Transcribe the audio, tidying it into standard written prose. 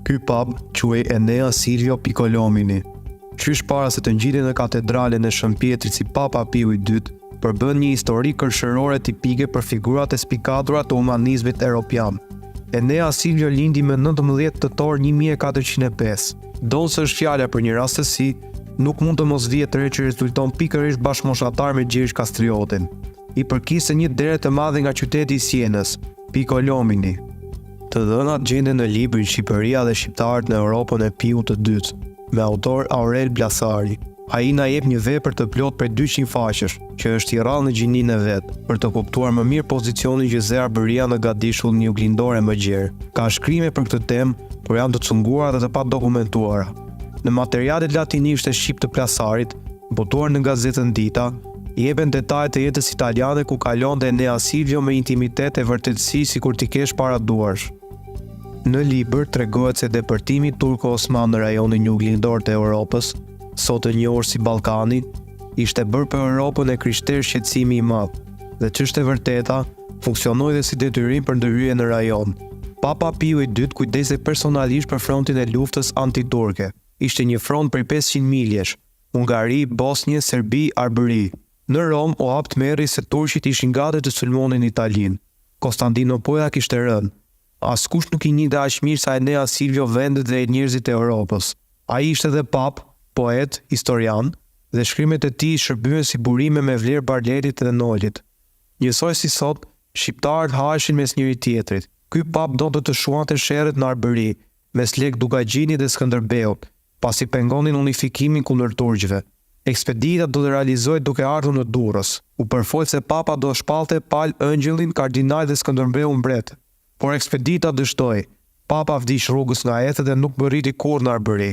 Ky pap quhej Enea Silvio Piccolomini. Qysh para se të ngjitej në katedralen e Shën Pietrit si Papa Piu II, përbën një histori kërshërore tipike për figurat e spikatura të humanizmit evropian. Enea Silvio lindi më 19 tetor 1405. Donse është fjala për një rastësi, nuk mund të mos vihet re që rezulton pikërisht bashkëmoshatar me Gjergj Kastriotin. I përkiste një dere të madhe nga qyteti i Sienës, Piccolomini. Të dhënat gjenden në librin Shqipëria dhe shqiptarët në Europën e Piut të dytë, me autor Aurel Blasari. Ai na jep një vepër të plot prej 200 faqesh, që është i rrallë në gjininë e vet, për të kuptuar më mirë pozicionin që zë Arbëria në gadishull një uglindore më gjerë. Ka shkrime për këtë temë, por janë të cunguara dhe të padokumentuara. Në materialet latinisht e shqip të Plasarit, botuar në gazetën Dita, jepen detajet e jetës italiane ku kalonte Enea Silvio me intimitet e vërtetësi sikur t'i kesh para duarsh. Në libër tregohet se depërtimi turko-osman në rajonin juglindor të Europës, sot e njohur si Ballkani, ishte bërë për Europën e krishterë shqetësimi i madh, dhe ç'është e vërteta, funksionoi dhe si detyrim për ndërhyrje në rajon. Papa Piu II kujdesej personalisht për frontin e luftës antiturke. Ishte një front prej 500 miljesh, Hungari, Bosnje, Serbi, Arbëri. Në Rom u hap tmerri se turqit ishin gati të sulmonin Italinë. Konstantinopola kishte rënë. Askush nuk i njihte aq mirë sa Enea Silvio vendet dhe njerëzit e Europës. Ai ishte edhe pap, poet, historian, dhe shkrimet e tij shërbyen si burime me vlerë Barletit dhe Nolit. Njësoj si sot, shqiptarët haheshin mes njëri tjetrit. Ky pap donte të shuante sherrët në Arbëri, mes Lek Dugagjinit dhe Skënderbeut, pasi pengonin unifikimin kundër turqëve. Ekspedita do të realizohet duke ardhur në Durrës. U përfol se papa do shpallte Pal Ëngjëllin, kardinal dhe Skënderbeu mbret. Por ekspedita dështoi. Papa vdiq rrugës nga Ethet dhe nuk bërriti kurrë në Arbëri.